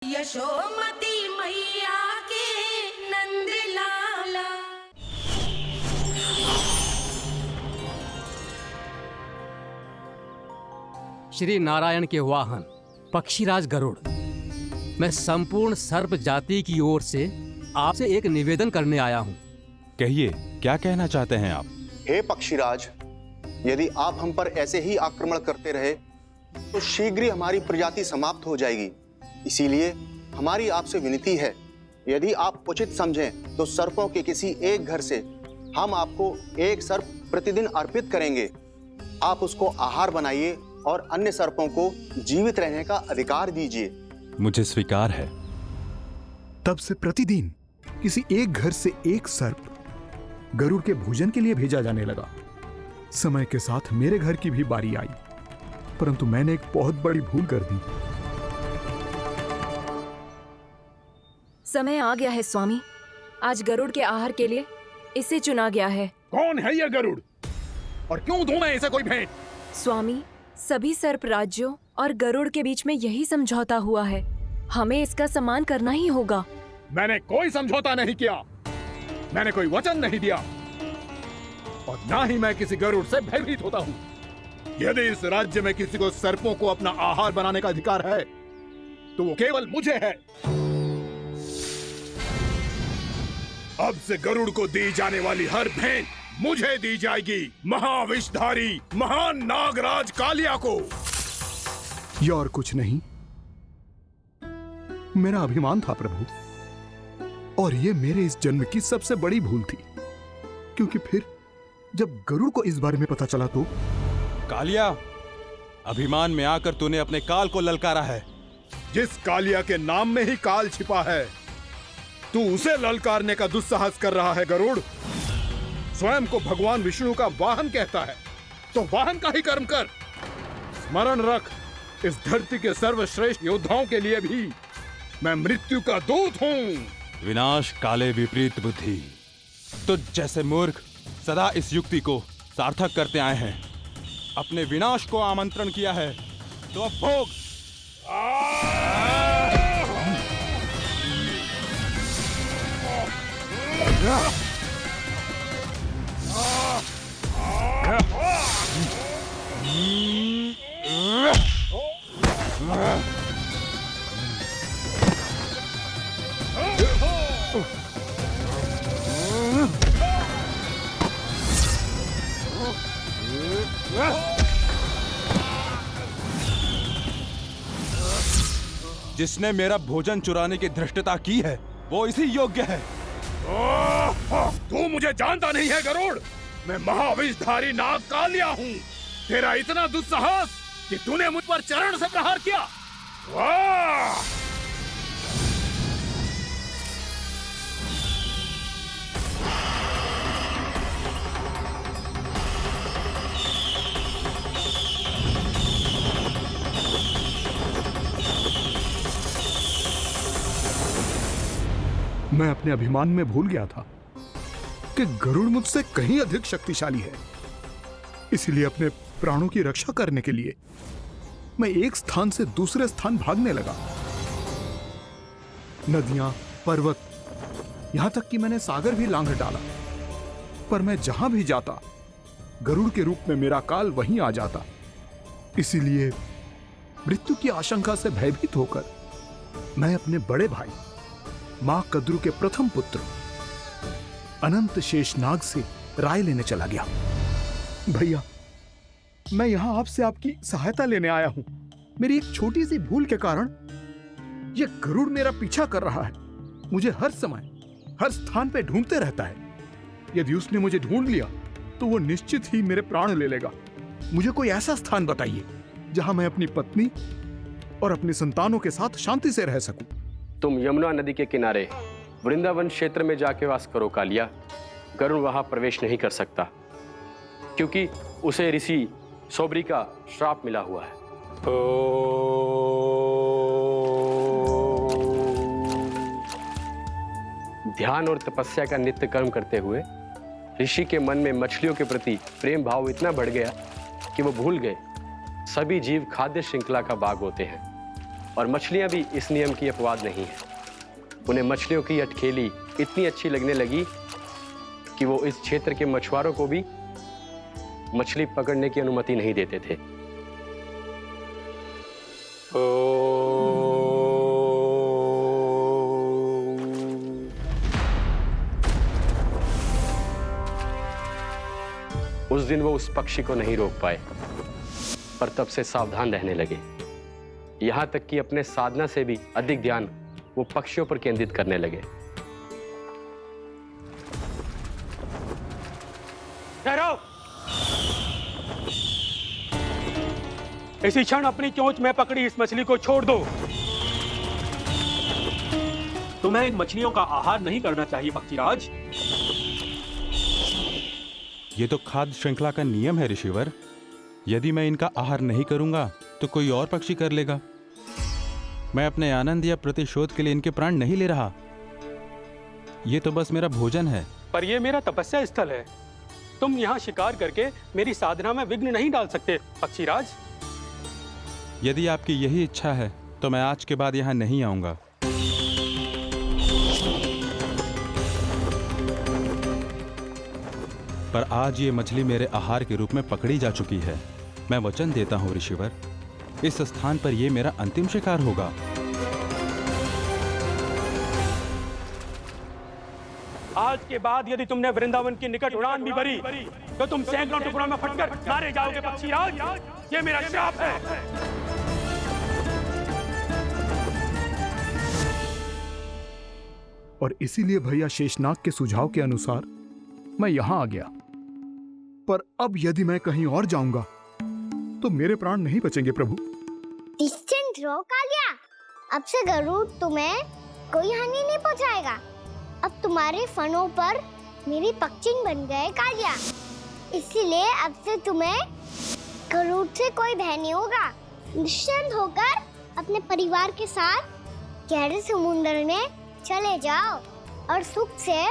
यशोमती मैया के नंद लाला। श्री नारायण के वाहन पक्षीराज गरुड़, मैं संपूर्ण सर्प जाति की ओर से आपसे एक निवेदन करने आया हूँ। कहिए, क्या कहना चाहते हैं आप? हे पक्षीराज, यदि आप हम पर ऐसे ही आक्रमण करते रहे तो शीघ्र ही हमारी प्रजाति समाप्त हो जाएगी। इसीलिए हमारी आपसे विनती है, यदि आप उचित समझें तो सर्पों के किसी एक घर से हम आपको एक सर्प प्रतिदिन अर्पित करेंगे। आप उसको आहार बनाइए और अन्य सर्पों को जीवित रहने का अधिकार दीजिए। मुझे स्वीकार है। तब से प्रतिदिन किसी एक घर से एक सर्प गरुड़ के भोजन के लिए भेजा जाने लगा। समय के साथ मेरे घर की भी बारी आई, परंतु मैंने एक बहुत बड़ी भूल कर दी। समय आ गया है स्वामी, आज गरुड़ के आहार के लिए इसे चुना गया है। कौन है यह गरुड़ और क्यों दूं मैं इसे कोई भेंट? स्वामी, सभी सर्प राज्यों और गरुड़ के बीच में यही समझौता हुआ है, हमें इसका सम्मान करना ही होगा। मैंने कोई समझौता नहीं किया, मैंने कोई वचन नहीं दिया और ना ही मैं किसी गरुड़ से भयभीत होता हूँ। यदि इस राज्य में किसी को सर्पों को अपना आहार बनाने का अधिकार है तो वो केवल मुझे है। अब से गरुड़ को दी जाने वाली हर भेंट मुझे दी जाएगी, महाविषधारी महान नागराज कालिया को। यह और कुछ नहीं, मेरा अभिमान था प्रभु, और यह मेरे इस जन्म की सबसे बड़ी भूल थी। क्योंकि फिर जब गरुड़ को इस बारे में पता चला तो कालिया, अभिमान में आकर तूने अपने काल को ललकारा है। जिस कालिया के नाम में ही काल छिपा है, तू उसे ललकारने का दुस्साहस कर रहा है गरुड़। स्वयं को भगवान विष्णु का वाहन कहता है तो वाहन का ही कर्म कर। स्मरण रख, इस धरती के सर्वश्रेष्ठ योद्धाओं के लिए भी मैं मृत्यु का दूत हूँ। विनाश काले विपरीत बुद्धि। तो जैसे मूर्ख सदा इस युक्ति को सार्थक करते आए हैं, अपने विनाश को आमंत्रण किया है तो अब भोग। जिसने मेरा भोजन चुराने की धृष्टता की है वो इसी योग्य है। तू मुझे जानता नहीं है गरुड़, मैं महाविषधारी नाग कालिया हूँ। तेरा इतना दुस्साहस कि तूने मुझ पर चरण से प्रहार किया। वाह! मैं अपने अभिमान में भूल गया था कि गरुड़ मुझसे कहीं अधिक शक्तिशाली है। इसलिए अपने प्राणों की रक्षा करने के लिए मैं एक स्थान से दूसरे स्थान भागने लगा। नदियां, पर्वत, यहां तक कि मैंने सागर भी लांघ डाला, पर मैं जहां भी जाता गरुड़ के रूप में मेरा काल वहीं आ जाता। इसीलिए मृत्यु की आशंका से भयभीत होकर मैं अपने बड़े भाई मां कद्रू के प्रथम पुत्र अनंत शेषनाग से राय लेने चला गया। भैया, मैं यहां आपसे आपकी सहायता लेने आया हूं। मेरी एक छोटी सी भूल के कारण यह गरुड़ मेरा पीछा कर रहा है। मुझे हर समय हर स्थान पे ढूंढते रहता है। यदि उसने मुझे ढूंढ लिया तो वो निश्चित ही मेरे प्राण ले लेगा। मुझे कोई ऐसा स्थान बताइए जहां मैं अपनी पत्नी और अपनी संतानों के साथ शांति से रह सकूं। तुम यमुना नदी के किनारे वृंदावन क्षेत्र में जाके वास करो कालिया। गरुड़ वहां प्रवेश नहीं कर सकता क्योंकि उसे ऋषि सोबरी का श्राप मिला हुआ है। ध्यान और तपस्या का नित्य कर्म करते हुए ऋषि के मन में मछलियों के प्रति प्रेम भाव इतना बढ़ गया कि वो भूल गए सभी जीव खाद्य श्रृंखला का भाग होते हैं। और मछलियां भी इस नियम की अपवाद नहीं है। उन्हें मछलियों की अटखेली इतनी अच्छी लगने लगी कि वो इस क्षेत्र के मछुआरों को भी मछली पकड़ने की अनुमति नहीं देते थे। उस दिन वो उस पक्षी को नहीं रोक पाए, पर तब से सावधान रहने लगे। यहां तक कि अपने साधना से भी अधिक ध्यान वो पक्षियों पर केंद्रित करने लगे। ठहरो! इसी क्षण अपनी चोंच में पकड़ी इस मछली को छोड़ दो। तुम्हें इन मछलियों का आहार नहीं करना चाहिए पक्षीराज। ये तो खाद्य श्रृंखला का नियम है ऋषिवर। यदि मैं इनका आहार नहीं करूंगा तो कोई और पक्षी कर लेगा। मैं अपने आनंद या प्रतिशोध के लिए इनके प्राण नहीं ले रहा। ये तो बस मेरा भोजन है। पर यह मेरा तपस्या स्थल है। तुम यहाँ शिकार करके मेरी साधना में विघ्न नहीं डाल सकते पक्षीराज। यदि आपकी यही इच्छा है तो मैं आज के बाद यहाँ नहीं आऊंगा। पर आज ये मछली मेरे आहार के रूप में पकड़ी जा चुकी है। मैं वचन देता हूँ ऋषिवर, इस स्थान पर यह मेरा अंतिम शिकार होगा। आज के बाद यदि तुमने वृंदावन की निकट उड़ान भी भरी तो तुम सैकड़ों टुकड़ों में फटकर मारे जाओगे पक्षीराज। ये मेरा श्राप है। और इसीलिए भैया शेषनाग के सुझाव के अनुसार मैं यहां आ गया। पर अब यदि मैं कहीं और जाऊंगा तो मेरे प्राण नहीं बचेंगे प्रभु। डिस्टेंट रहो कालिया। अब से गरुड़ तुम्हें कोई हानि नहीं पहुंचाएगा। अब तुम्हारे फनों पर मेरी पक्षिंग बन गए कालिया। इसीलिए अब से तुम्हें गरुड़ से कोई भय नहीं होगा। निश्चिंत होकर अपने परिवार के साथ गहरे समुद्र में चले जाओ और सुख से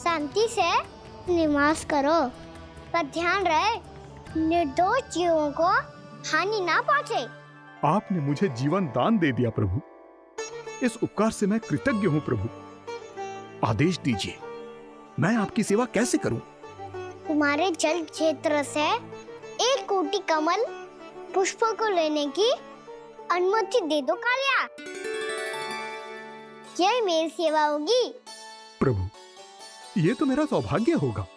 शांति से निवास करो। पर ध्यान रहे निर्दोष जीवों को हानि ना पहुंचे। आपने मुझे जीवन दान दे दिया प्रभु। इस उपकार से मैं कृतज्ञ हूँ प्रभु। आदेश दीजिए, मैं आपकी सेवा कैसे करूं? तुम्हारे जल क्षेत्र से 1 कोटि कमल पुष्पों को लेने की अनुमति दे दो कालिया। यह मेरी सेवा होगी। प्रभु, ये तो मेरा सौभाग्य होगा।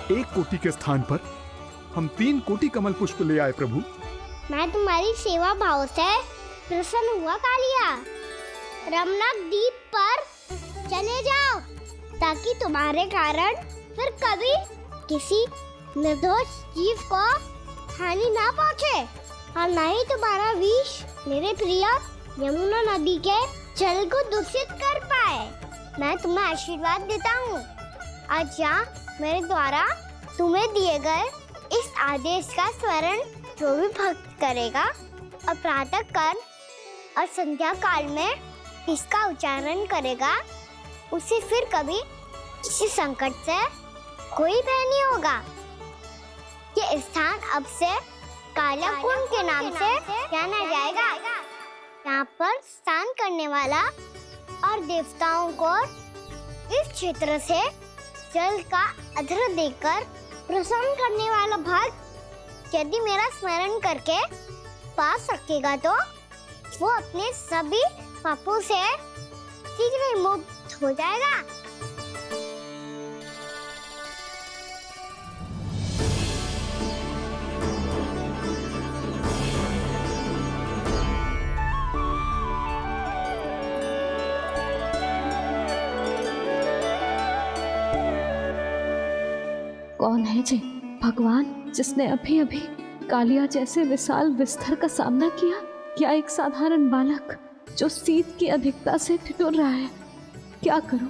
एक कोटि के स्थान पर हम 3 कोटि कमल पुष्प ले आए प्रभु। मैं तुम्हारी सेवा भाव से प्रसन्न हुआ कालिया। रमनाक द्वीप पर चले जाओ ताकि तुम्हारे कारण फिर कभी किसी निर्दोष जीव को हानि ना पहुंचे और न ही तुम्हारा विष मेरे प्रिय यमुना नदी के जल को दूषित कर पाए। मैं तुम्हें आशीर्वाद देता हूँ। आज यहाँ मेरे द्वारा तुम्हें दिए गए इस आदेश का स्मरण जो भी भक्त करेगा और प्रातः काल और संध्या काल में इसका उच्चारण करेगा, उसे फिर कभी किसी संकट से कोई भय नहीं होगा। ये स्थान अब से काला कुंड के नाम से जाना जाएगा। यहाँ पर स्नान करने वाला और देवताओं को इस क्षेत्र से जल का अर्घ्य देकर प्रसन्न करने वाला भक्त यदि मेरा स्मरण करके पास रखेगा तो वो अपने सभी पापों से शीघ्र ही मुक्त हो जाएगा। कौन है जी भगवान जिसने अभी अभी कालिया जैसे विशाल विस्तर का सामना किया? क्या एक साधारण बालक जो शीत की अधिकता से ठिठुर रहा है? क्या करूं?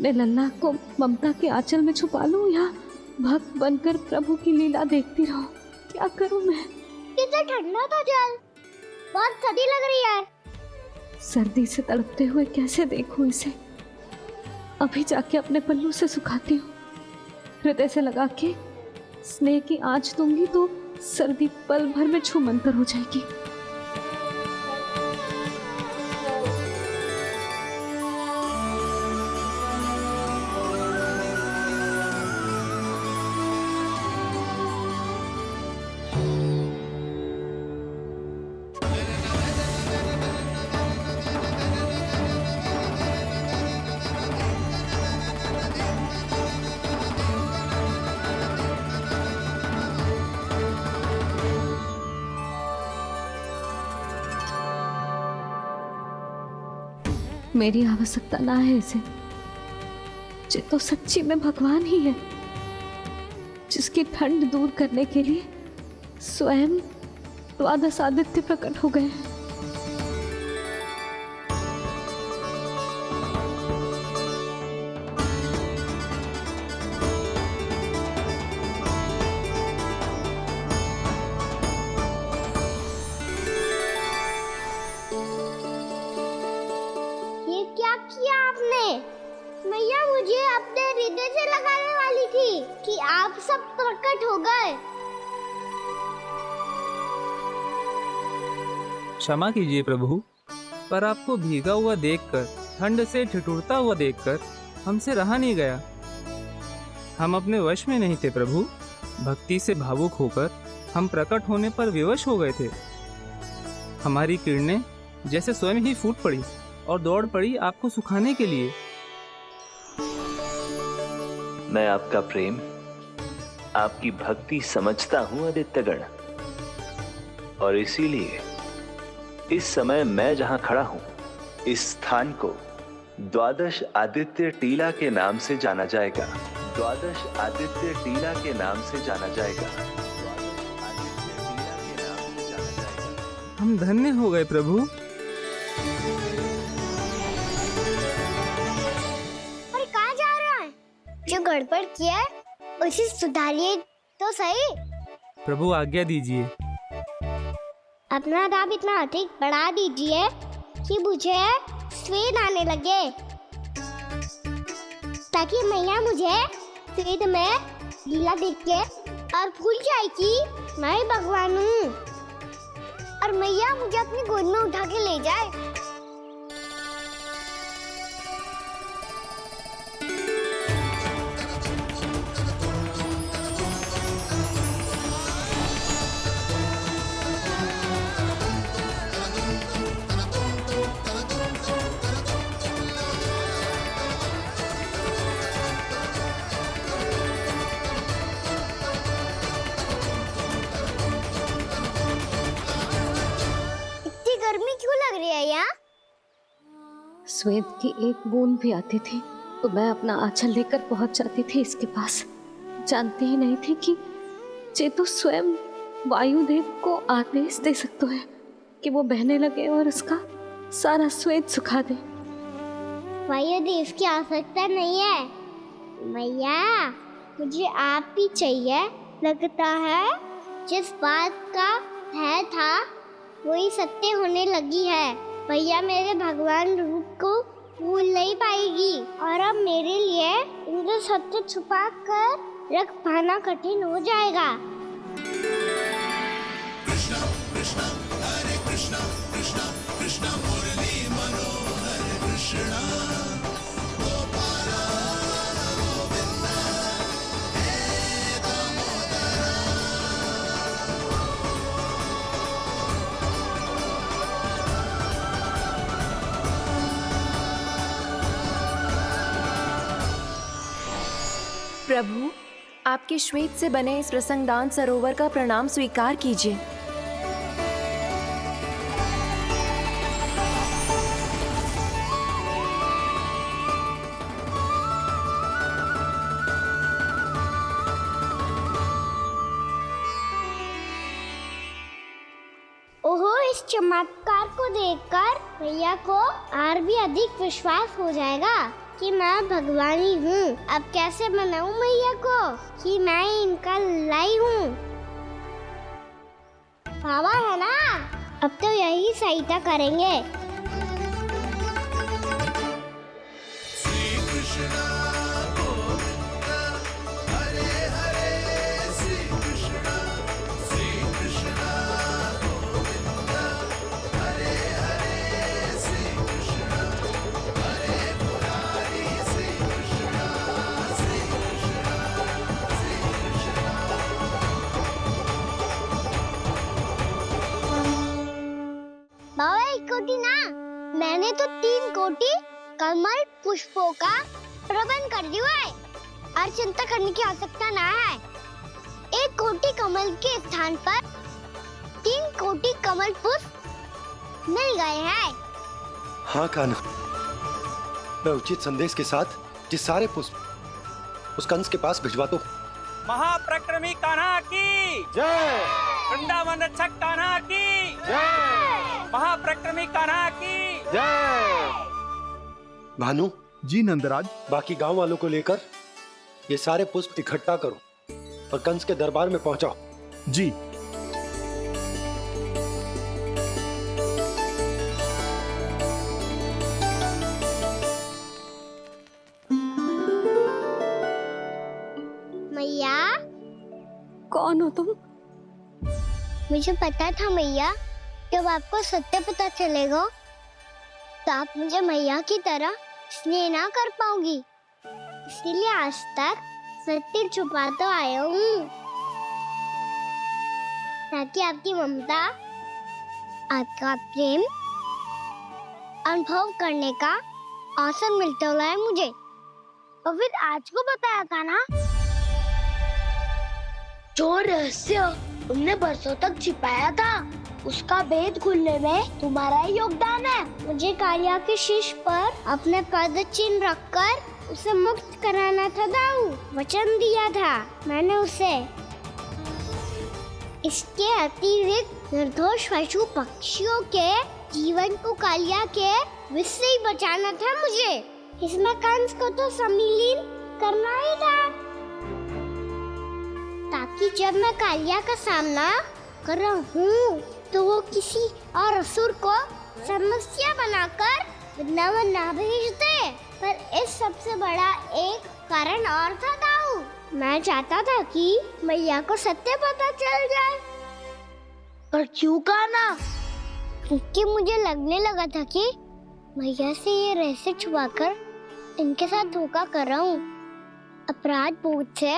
मैं लल्ला को ममता के आंचल में छुपा लूं या भक्त बनकर प्रभु की लीला देखती रहूं? क्या करूं मैं? कितना ठंडा था जल, बहुत सर्दी लग रही है। सर्दी से तड़पते हुए कैसे देखूं इसे? अभी जाके अपने पल्लू से सुखाती हूँ। हृदय से लगा के स्नेह की आंच दूंगी तो सर्दी पल भर में छूमंतर हो जाएगी। मेरी आवश्यकता ना है इसे। ये तो सच्ची में भगवान ही है, जिसकी ठंड दूर करने के लिए स्वयं द्वादश आदित्य प्रकट हो गए हैं। क्या किया आपने? मैया मुझे अपने हृदय से लगाने वाली थी कि आप सब प्रकट हो गए। क्षमा कीजिए प्रभु, पर आपको भीगा हुआ देखकर, ठंड से ठिठुरता हुआ देखकर हमसे रहा नहीं गया। हम अपने वश में नहीं थे प्रभु। भक्ति से भावुक होकर हम प्रकट होने पर विवश हो गए थे। हमारी किरणें जैसे स्वयं ही फूट पड़ी और दौड़ पड़ी आपको सुखाने के लिए। मैं आपका प्रेम, आपकी भक्ति समझता हूं आदित्यगण, और इसीलिए इस समय मैं जहां खड़ा हूं, इस स्थान को द्वादश आदित्य टीला के नाम से जाना जाएगा। द्वादश आदित्य टीला के नाम से जाना जाएगा। द्वादश आदित्य टीला के नाम से जाना जाएगा। हम धन्य हो गए प्रभु। जो गड़बड़ किया है उसे सुधारिए तो सही। प्रभु आज्ञा दीजिए। अपना दाम इतना अधिक बढ़ा दीजिए कि मुझे स्वेद आने लगे, ताकि मैया मुझे स्वेद में गीला देख के और भूल जाए कि मैं ही भगवान हूँ, और मैया मुझे अपनी गोद में उठा के ले जाए। गर्मी क्यों लग रही है यहाँ? स्वेद की एक बूंद भी आती थी तो मैं अपना आंचल लेकर पहुंच जाती थी इसके पास। जानते ही नहीं थे कि ये तो स्वयं वायुदेव को आदेश दे सकते हैं कि वो बहने लगे और उसका सारा स्वेद सुखा दे। वायुदेव की आवश्यकता नहीं है मैया, मुझे आप ही चाहिए। लगता है जिस बात का भय था वही सत्य होने लगी है। भैया मेरे भगवान रूप को भूल नहीं पाएगी, और अब मेरे लिए इनका सत्य छुपा कर रख पाना कठिन हो जाएगा। कृष्णा कृष्णा हरे कृष्णा कृष्णा कृष्णा मुरली मनोहर कृष्णा गोपाला गोविंदा हे दामोदरा। प्रभु, आपके श्वेत से बने इस प्रसंगदान सरोवर का प्रणाम स्वीकार कीजिए। ओहो, इस चमत्कार को देखकर भैया को और भी अधिक विश्वास हो जाएगा कि मैं भगवान ही हूँ। अब कैसे मनाऊं मैया को कि मैं इनका लाई हूँ। बाबा है ना, अब तो यही सहायता करेंगे। श्री कृष्णा गोविंदा हरे थी ना, मैंने तो 3 कोटि कमल पुष्पों का प्रबंध कर दिया है और चिंता करने की आवश्यकता ना है। 1 कोटि कमल के स्थान पर 3 कोटि कमल पुष्प मिल गए हैं। हाँ कान्हा, मैं उचित संदेश के साथ ये सारे पुष्प उस कंस के पास भिजवाता हूँ। महाप्रक्रमी कान्हा की जय। वृंदावन रक्षक कान्हा की जय। महाप्रक्रमी कान्हा की जय। भानु जी नंदराज, बाकी गांव वालों को लेकर ये सारे पुष्प इकट्ठा करो और कंस के दरबार में पहुंचाओ। जी। मैया, कौन हो तुम? मुझे पता था मैया, जब आपको सत्य पता चलेगा तो आप मुझे मैया की तरह स्नेह ना कर पाओगी, इसीलिए आज तक सत्य छुपा तो आया हूँ, ताकि आपकी ममता, आपका प्रेम अनुभव करने का अवसर मिलता रहा है मुझे। और फिर आज को बताया था ना, जो रहस्य तुमने बरसों तक छिपाया था, उसका भेद खुलने में तुम्हारा ही योगदान है। मुझे कालिया के शीश पर अपने पद चिन्ह रखकर उसे मुक्त कराना था दाऊ, वचन दिया था मैंने उसे। इसके अतिरिक्त निर्दोष पशु पक्षियों के जीवन को कालिया के विष से ही बचाना था मुझे। इसमें कंस को तो सम्मिलित करना ही था, ताकि जब मैं कालिया का सामना कर रहा हूँ तो वो किसी और असुर को समस्या बनाकर वृंदावन ना भेज दे। पर इस सबसे बड़ा एक कारण और था दाऊ, मैं चाहता था कि मैया को सत्य पता चल जाए। पर क्यों कान्हा? क्योंकि मुझे लगने लगा था कि मैया से ये रहस्य छुपाकर इनके साथ धोखा कर रहा हूँ। अपराध बोध से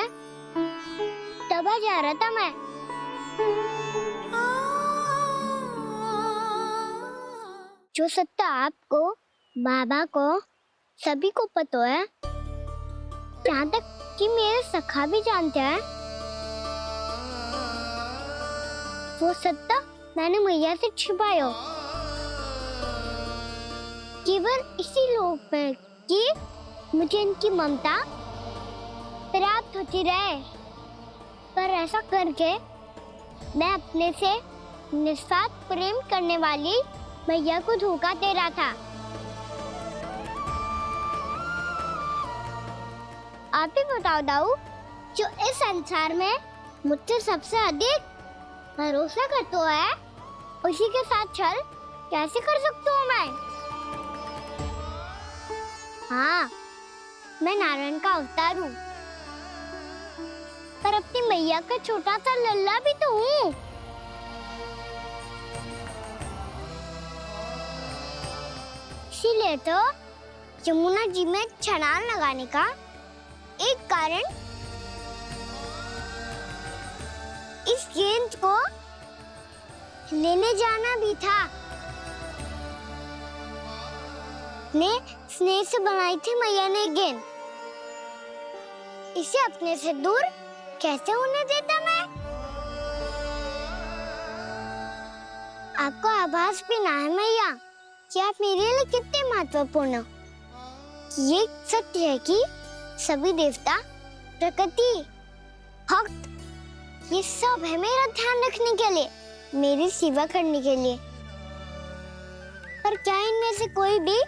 दबा जा रहा था मैं। जो सत्य आपको, बाबा को, सभी को पता है, यहाँ तक कि मेरे सखा भी जानते हैं, वो सत्य मैंने मैया से छिपाया केवल इसी लोक में कि मुझे इनकी ममता प्राप्त होती रहे। पर ऐसा करके मैं अपने से निस्वार्थ प्रेम करने वाली मैया को धोखा दे रहा था। आप ही बताओ दाऊ, जो इस संसार में मुझसे सबसे अधिक भरोसा करता है, उसी के साथ छल कैसे कर सकता हूँ मैं? हाँ, मैं नारायण का अवतार हूँ, पर अपनी मैया का छोटा सा लल्ला भी तो हूँ। इसीलिए तो यमुना जी में छलांग लगाने का एक कारण इस गेंद को लेने जाना भी था। स्नेह से बनाई थी मैया ने गेंद, इसे अपने से दूर कैसे होने देता मैं? आपको आभास भी ना है मैया कि आप मेरे लिए कितने महत्वपूर्ण हो। ये सत्य है कि सभी देवता, प्रकृति, भक्त, ये सब है मेरा ध्यान रखने के लिए, मेरी सेवा करने के लिए। पर क्या इनमें से कोई भी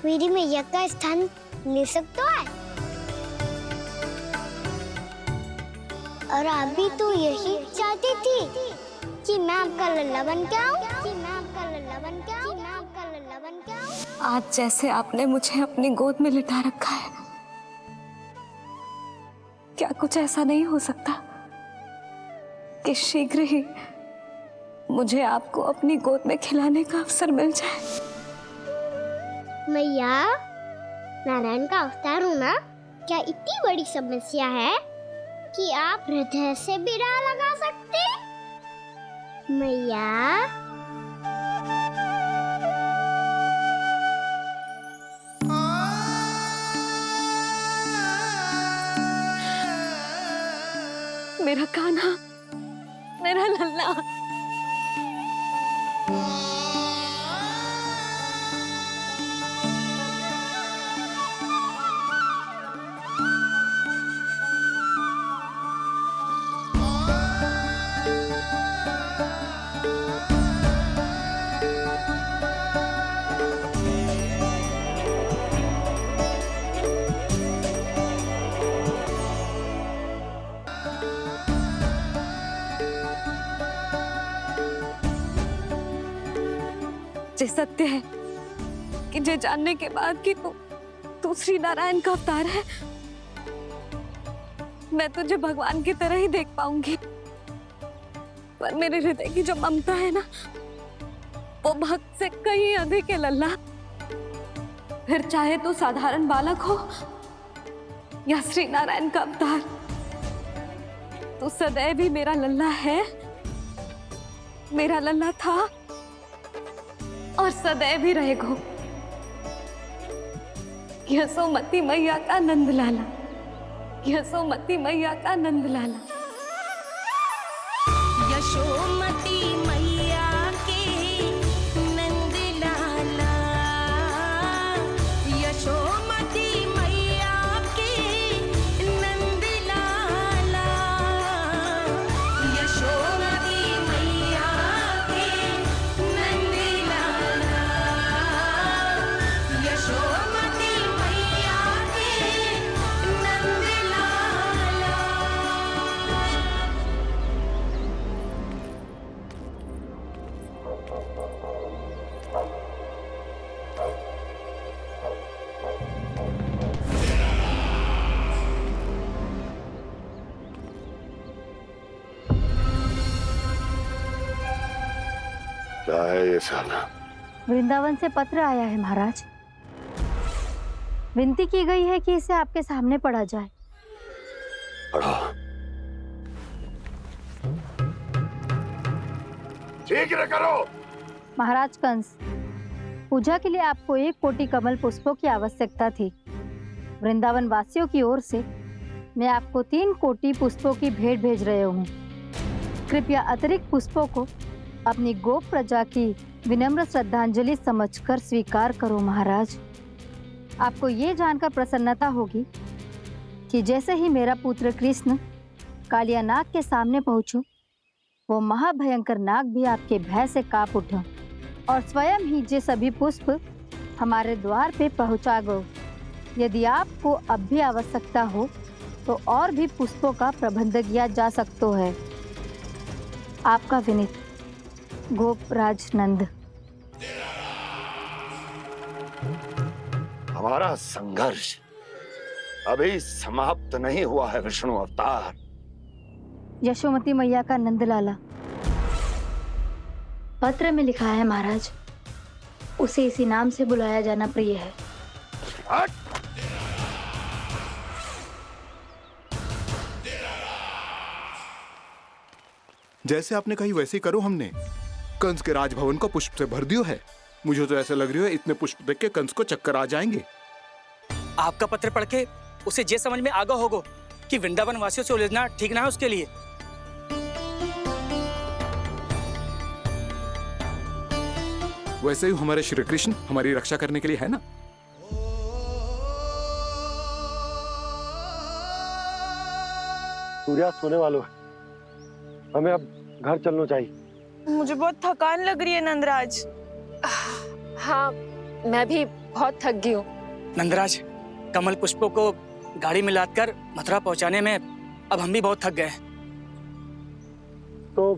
मेरी मैया का स्थान ले सकता है? और आप भी तो यही चाहती थी कि मैं आपका लल्ला बन के आऊं, आज जैसे आपने मुझे अपनी गोद में लिटा रखा है, क्या कुछ ऐसा नहीं हो सकता कि शीघ्र ही मुझे आपको अपनी गोद में खिलाने का अवसर मिल जाए? मैया, नारायण का अवतार होना क्या इतनी बड़ी समस्या है कि आप हृदय से भी राह लगा सकते? मैया मेरा कान्हा, मेरा लल्ला। जे सत्य है कि जे जानने के बाद कि तू श्री नारायण का अवतार है, मैं तुझे भगवान की तरह ही देख पाऊंगी। पर मेरे हृदय की जो ममता है ना, वो भक्त से कहीं अधिक है लल्ला। फिर चाहे तू साधारण बालक हो या श्री नारायण का अवतार, तू सदैव ही मेरा लल्ला है, मेरा लल्ला था और सदैव ही रहेगा। यशोमती मैया का नंद लाला, यशोमती मैया का नंद लाला। यशोमती मैया के नंद लाला, यशोमती मैया के नंद लाला, यशोमती मैया के नंद लाला, यशोमती मैया के नंद लाला। क्या है ये साला? वृंदावन से पत्र आया है महाराज। विनती की गई है कि इसे आपके सामने पढ़ा जाए। पढ़ो। शीघ्र करो। महाराज कंस, पूजा के लिए आपको 1 कोटि कमल पुष्पों की आवश्यकता थी। वृंदावन वासियों की ओर से मैं आपको 3 कोटि पुष्पों की भेंट भेज रहे हूँ। कृपया अतिरिक्त पुष्पों को अपनी गोप प्रजा की विनम्र श्रद्धांजलि समझकर स्वीकार करो महाराज। आपको ये जानकर प्रसन्नता होगी कि जैसे ही मेरा पुत्र कृष्ण कालिया नाग के सामने पहुंचो, वो महाभयंकर नाग भी आपके भय से कांप उठा और स्वयं ही ये सभी पुष्प हमारे द्वार पे पहुंचा गए। यदि आपको अब भी आवश्यकता हो तो और भी पुष्पों का प्रबंध किया जा सकता है। आपका विनीत गोपराज नंद। हमारा संघर्ष अभी समाप्त नहीं हुआ है विष्णु अवतार। यशोमती मैया का नंदलाला। पत्र में लिखा है महाराज, उसे इसी नाम से बुलाया जाना प्रिय है। जैसे आपने कही वैसे ही करो। हमने कंस के राजभवन को पुष्प से भर दियो है। मुझे तो ऐसा लग रही है इतने पुष्प देख के कंस को चक्कर आ जाएंगे। आपका पत्र पढ़ के उसे ये समझ में आगा होगा कि वृंदावन वासियों से उलझना ठीक ना है उसके लिए। वैसे ही हमारे श्री कृष्ण हमारी रक्षा करने के लिए है ना। सूर्यास्त होने वाला है, हमें अब घर चलना चाहिए। मुझे बहुत थकान लग रही है नंदराज। हाँ, मैं भी बहुत थक गई हूँ। नंदराज, कमल पुष्पों को गाड़ी में लादकर मथुरा पहुंचाने में अब हम भी बहुत थक गए। तो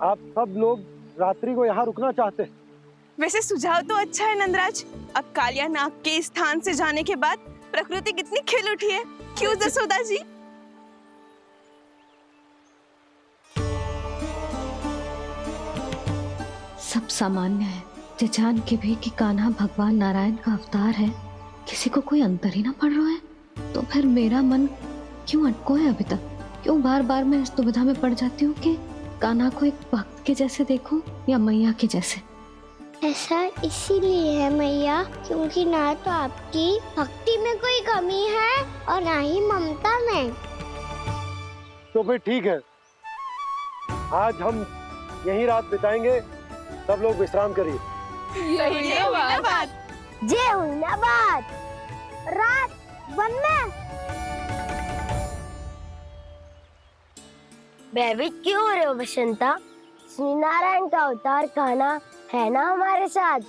आप सब लोग रात्रि को यहाँ रुकना चाहते हैं? वैसे सुझाव तो अच्छा है नंदराज। अब कालिया नाग के स्थान से जाने के बाद प्रकृति कितनी खिल उठी है, क्यों जसोदा जी? सब सामान्य है। जे जान के भी कि कान्हा भगवान नारायण का अवतार है, किसी को कोई अंतर ही ना पड़ रहा है, तो फिर मेरा मन क्यों अटको है अभी तक? क्यों बार बार मैं इस दुविधा में पड़ जाती हूँ कि कान्हा को एक भक्त के जैसे देखूं या मैया के जैसे? ऐसा इसीलिए है मैया क्योंकि ना तो आपकी भक्ति में कोई कमी है और ना ही ममता में। तो फिर ठीक है, आज हम यहीं रात बिताएंगे। सब लोग विश्राम करिए। ये हुई ना बात। जे हुई ना बात। रात वन में भयभीत क्यों हो रहे हो बसंता? श्री नारायण का अवतार कान्हा है ना हमारे साथ।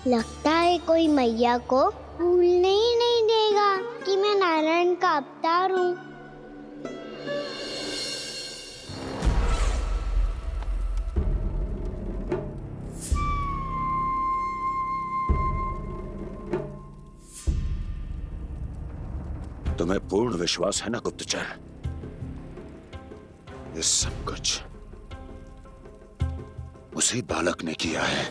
लगता है कोई मैया को भूलने ही नहीं देगा कि मैं नारायण का अवतार हूँ। तुम्हें पूर्ण विश्वास है ना गुप्तचर? ये सब कुछ उसी बालक ने किया है।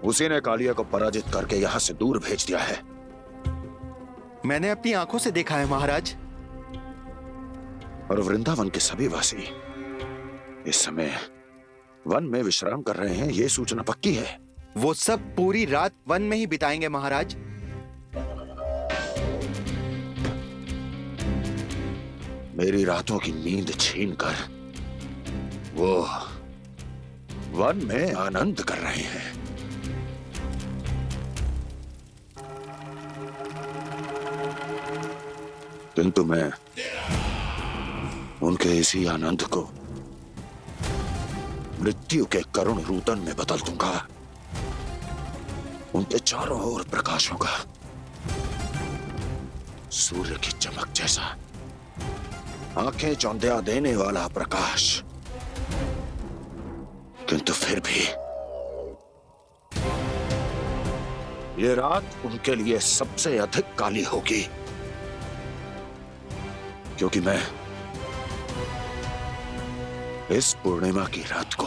उसी ने कालिया को पराजित करके यहां से दूर भेज दिया है। मैंने अपनी आंखों से देखा है महाराज। और वृंदावन के सभी वासी इस समय वन में विश्राम कर रहे हैं, ये सूचना पक्की है। वो सब पूरी रात वन में ही बिताएंगे महाराज। मेरी रातों की नींद छीनकर वो वन में आनंद कर रहे हैं। किंतु मैं उनके इसी आनंद को मृत्यु के करुण रूतन में बदल दूंगा। उनके चारों ओर प्रकाश होगा, सूर्य की चमक जैसा, आंखें चौंधिया देने वाला प्रकाश। किंतु फिर भी ये रात उनके लिए सबसे अधिक काली होगी, क्योंकि मैं इस पूर्णिमा की रात को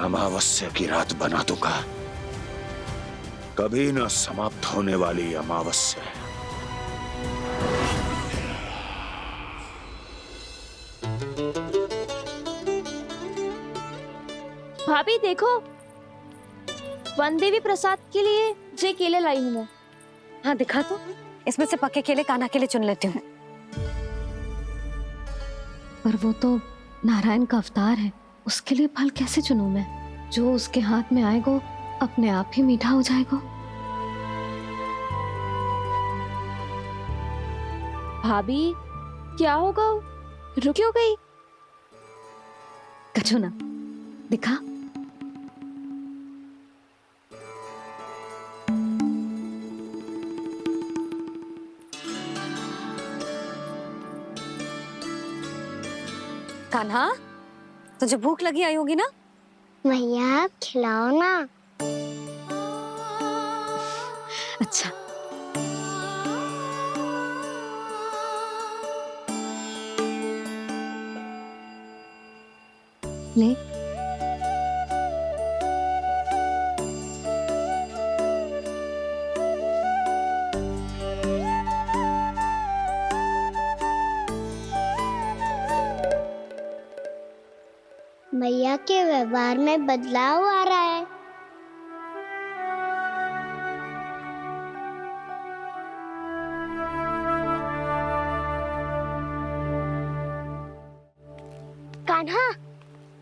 अमावस्या की रात बना दूंगा। कभी न समाप्त होने वाली अमावस्या। भाभी देखो, वन देवी प्रसाद के लिए ये केले लाई हूँ मैं। हाँ दिखा तो, इसमें से पके केले कान्हा के लिए चुन लेती हूँ। पर वो तो नारायण का अवतार है, उसके लिए फल कैसे चुनूं मैं? जो उसके हाथ में आएगा अपने आप ही मीठा हो जाएगा। भाभी क्या होगा? रुक क्यों गई? कछू ना दिखा। कान्हा, तुझे भूख लगी आई होगी ना? भैया खिलाओ ना। अच्छा। ले। भैया के व्यवहार में बदलाव आ रहा है। कान्हा,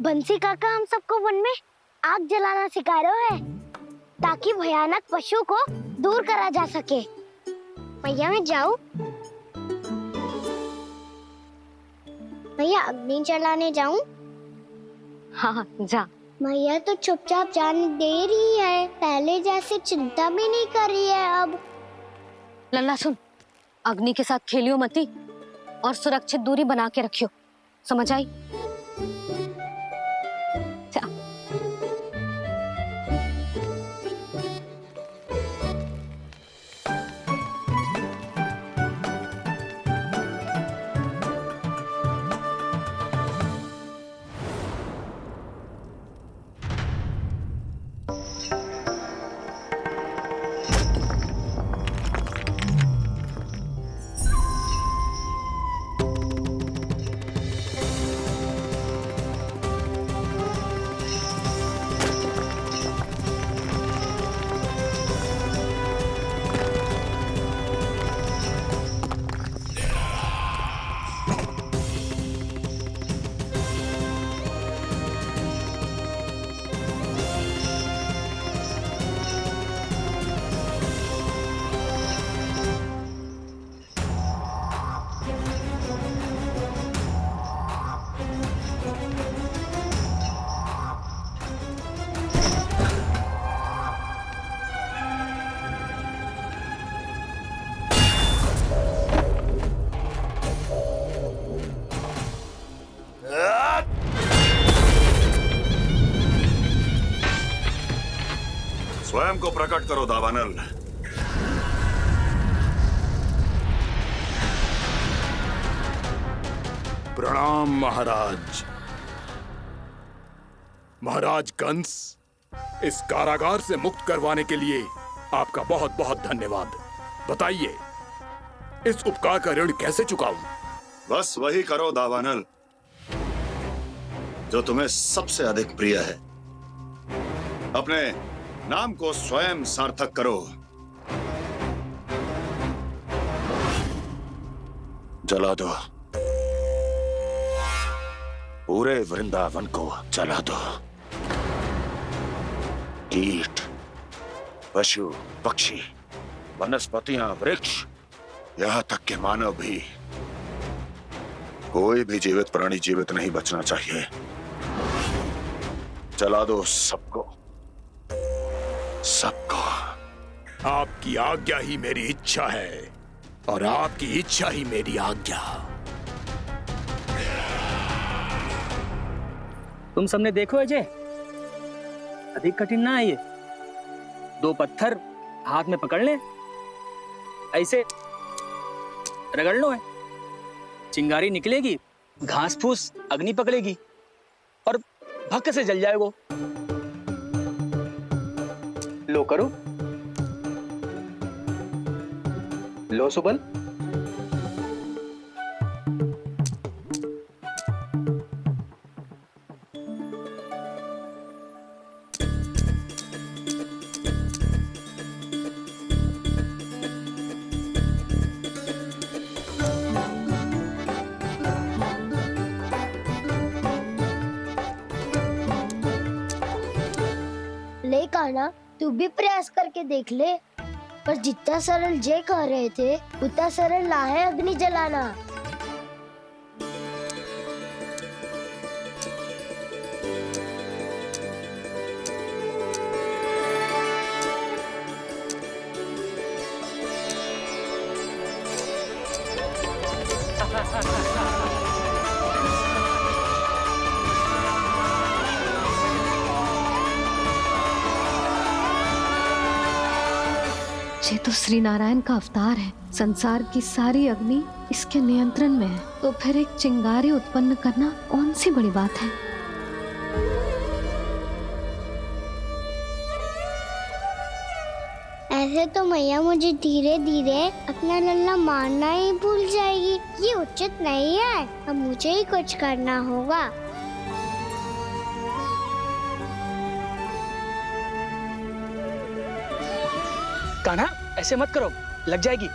बंसी काका हम सबको वन में आग जलाना सिखा रहे हैं ताकि भयानक पशु को दूर करा जा सके। भैया मैं जाऊं? भैया अग्नि जलाने जाऊं? हाँ जा। भैया तो चुपचाप जाने दे रही है, पहले जैसे चिंता भी नहीं कर रही है अब। लल्ला सुन, अग्नि के साथ खेलियो मती और सुरक्षित दूरी बना के रखियो, समझ आई? स्वयं को प्रकट करो दावानल। प्रणाम महाराज। महाराज कंस, इस कारागार से मुक्त करवाने के लिए आपका बहुत बहुत धन्यवाद। बताइए, इस उपकार का ऋण कैसे चुकाऊं? बस वही करो दावानल जो तुम्हें सबसे अधिक प्रिय है। अपने नाम को स्वयं सार्थक करो। जला दो, पूरे वृंदावन को जला दो। कीट, पशु, पक्षी, वनस्पतियां, वृक्ष, यहां तक के मानव भी, कोई भी जीवित प्राणी जीवित नहीं बचना चाहिए। जला दो सबको, सबको। आपकी आज्ञा ही मेरी इच्छा है और आपकी इच्छा ही मेरी आज्ञा। तुम सबने देखो अजय, अधिक कठिन ना है ये। 2 पत्थर हाथ में पकड़ ले, ऐसे रगड़ लो है, चिंगारी निकलेगी, घास फूस अग्नि पकड़ेगी और भक्क से जल जाए वो। लो करो, लो सुबल। ले कान्हा, तू भी प्रयास करके देख ले। पर जितना सरल जय कह रहे थे उतना सरल ना है अग्नि जलाना। ये तो श्री नारायण का अवतार है। संसार की सारी अग्नि इसके नियंत्रण में है, तो फिर एक चिंगारी उत्पन्न करना कौन सी बड़ी बात है। ऐसे तो मैया मुझे धीरे धीरे अपना लल्ला मारना ही भूल जाएगी। ये उचित नहीं है। अब मुझे ही कुछ करना होगा। कान्हा, ऐसे मत करो, लग जाएगी।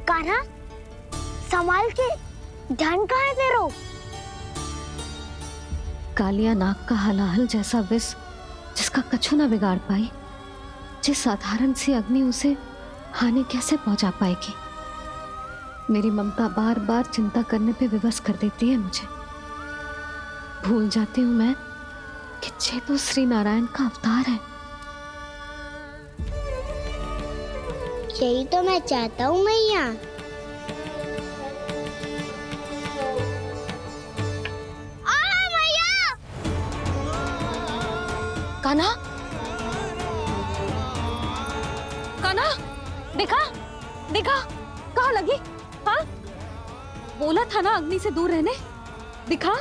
कान्हा, संभाल के, ध्यान कहाँ है तेरो? कालिया नाग का हलाहल जैसा विष जिसका कछु ना बिगाड़ पाई, जिस साधारण सी अग्नि उसे हानि कैसे पहुंचा पाएगी। मेरी ममता बार बार चिंता करने पे विवश कर देती है मुझे। भूल जाती हूँ मैं कि ये तो श्री नारायण का अवतार है। यही तो मैं चाहता हूँ मैया। कान्हा, कान्हा, देखा देखा, कहाँ लगी? हाँ, बोला था ना अग्नि से दूर रहने। दिखा,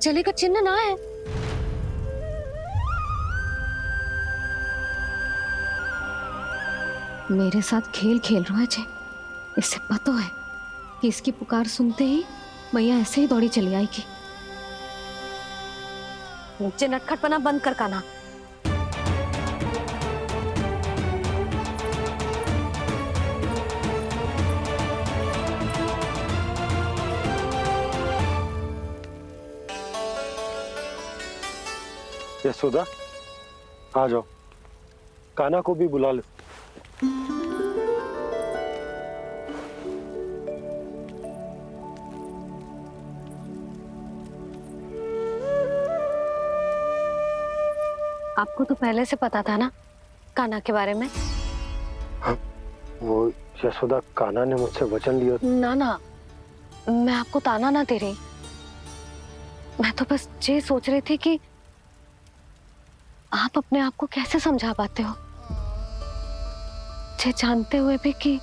जले का चिन्ह ना है। मेरे साथ खेल खेल रहा है जे। इसे पता है कि इसकी पुकार सुनते ही मैया ऐसे ही दौड़ी चली आएगी। नीचे नटखटपना बंद कर कान्हा। यशोदा, आ जाओ, कान्हा को भी बुला लो। आपको तो पहले से पता था ना कान्हा के बारे में? हाँ, वो यशोदा कान्हा ने मुझसे वचन लिया। ना ना, मैं आपको ताना ना दे रही। मैं तो बस ये सोच रही थी कि आप अपने आप को कैसे समझा पाते हो, ये जानते हुए भी कि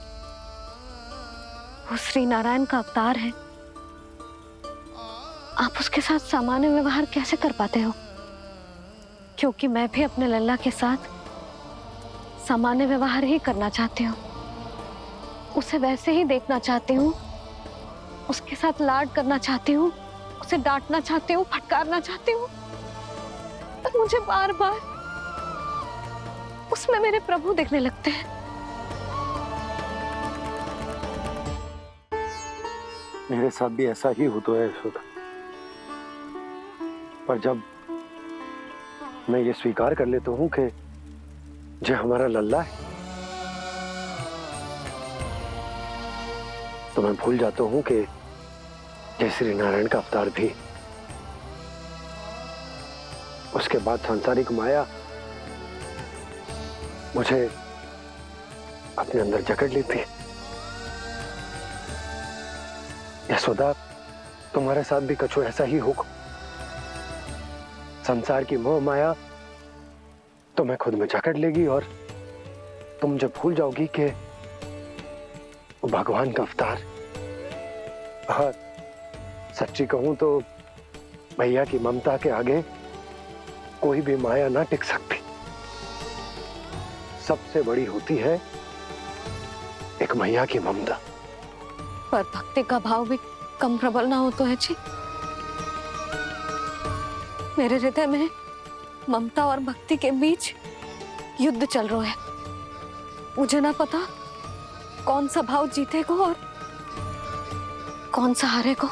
वो श्री नारायण का अवतार है। आप उसके साथ सामान्य व्यवहार कैसे कर पाते हो? क्योंकि मैं भी अपने लल्ला के साथ सामान्य व्यवहार ही करना चाहती हूँ, उसे वैसे ही देखना चाहती हूँ, उसके साथ लाड करना चाहती हूँ, उसे डांटना चाहती हूँ, फटकारना चाहती हूँ। पर मुझे बार बार उसमें मेरे प्रभु दिखने लगते हैं। मेरे साथ भी ऐसा ही होता है यशोदा। पर जब मैं ये स्वीकार कर लेता हूँ कि जो हमारा लल्ला है, तो मैं भूल जाता हूँ कि जय श्री नारायण का अवतार भी। उसके बाद सांसारिक माया मुझे अपने अंदर जकड़ लेती है। यशोदा, तुम्हारे साथ भी कछु ऐसा ही होगा। संसार की मोह माया तुम्हें खुद में जकड़ लेगी और तुम जब भूल जाओगी कि वो भगवान का अवतार। और सच्ची कहूं तो भैया की ममता के आगे कोई भी माया ना टिक सकती। सबसे बड़ी होती है एक मैया की ममता। पर भक्ति का भाव भी कम प्रबल ना हो तो है जी। मेरे हृदय में ममता और भक्ति के बीच युद्ध चल रहा है। मुझे ना पता कौन सा भाव जीतेगा और कौन सा हारेगा।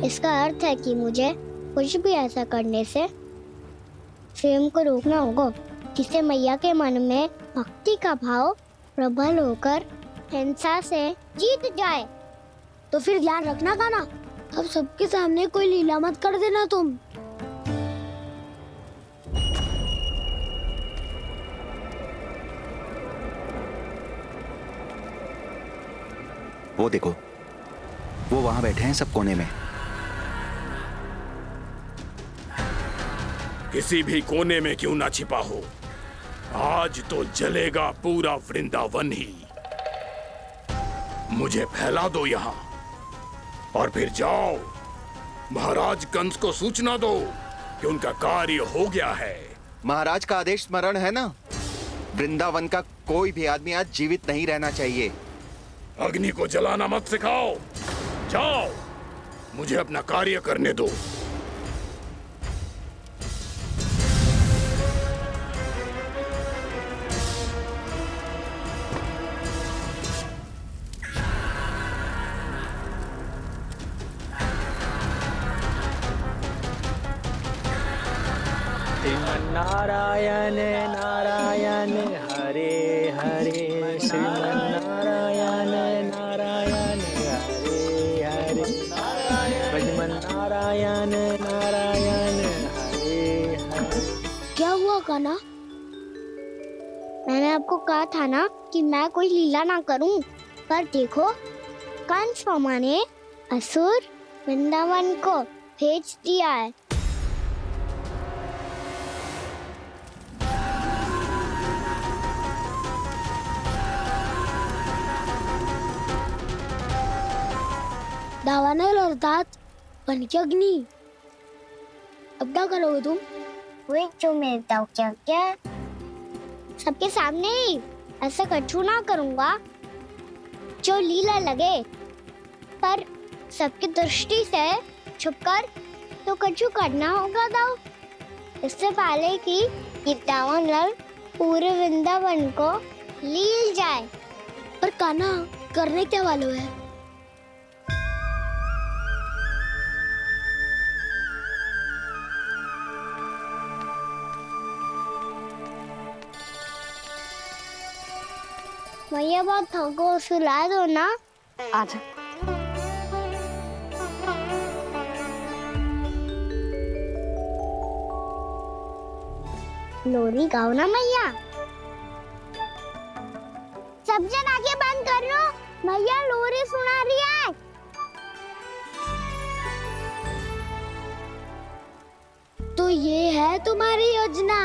इसका अर्थ है कि मुझे कुछ भी ऐसा करने से स्वयं को रोकना होगा जिससे मैया के मन में भक्ति का भाव प्रबल होकर हिंसा से जीत जाए। तो फिर ध्यान रखना कान्हा, अब सबके सामने कोई लीला मत कर देना तुम। वो देखो, वो वहां बैठे हैं सब कोने में। किसी भी कोने में क्यों ना छिपा हो, आज तो जलेगा पूरा वृंदावन ही। मुझे फैला दो यहाँ और फिर जाओ महाराज कंस को सूचना दो कि उनका कार्य हो गया है। महाराज का आदेश स्मरण है ना? वृंदावन का कोई भी आदमी आज जीवित नहीं रहना चाहिए। अग्नि को जलाना मत सिखाओ, जाओ मुझे अपना कार्य करने दो। नारायण नारायण हरे हरे, श्रीमन्नारायण नारायण हरे हरे, श्रीमन्नारायण नारायण हरे हरे। क्या हुआ कान्हा? मैंने आपको कहा था ना कि मैं कोई लीला ना करूं, पर देखो कंस मामा ने असुर वृंदावन को भेज दिया है। दावानल अर्थात पंचअग्नि। अब क्या करोगे तुम? वही जो मेरे दाव क्या क्या सबके सामने ही ऐसा कछु ना करूंगा जो लीला लगे, पर सबकी दृष्टि से छुपकर तो कछु करना होगा दाव। इससे पहले कि ये दावानल पूरे वृंदावन को लील जाए। पर कान्हा करने क्या वालों है? मैया बात थको, सुला दो ना। आजा। लोरी गाओ ना मैया। सब जन आंखें बंद कर लो, मैया लोरी सुना रही है। तो ये है तुम्हारी योजना।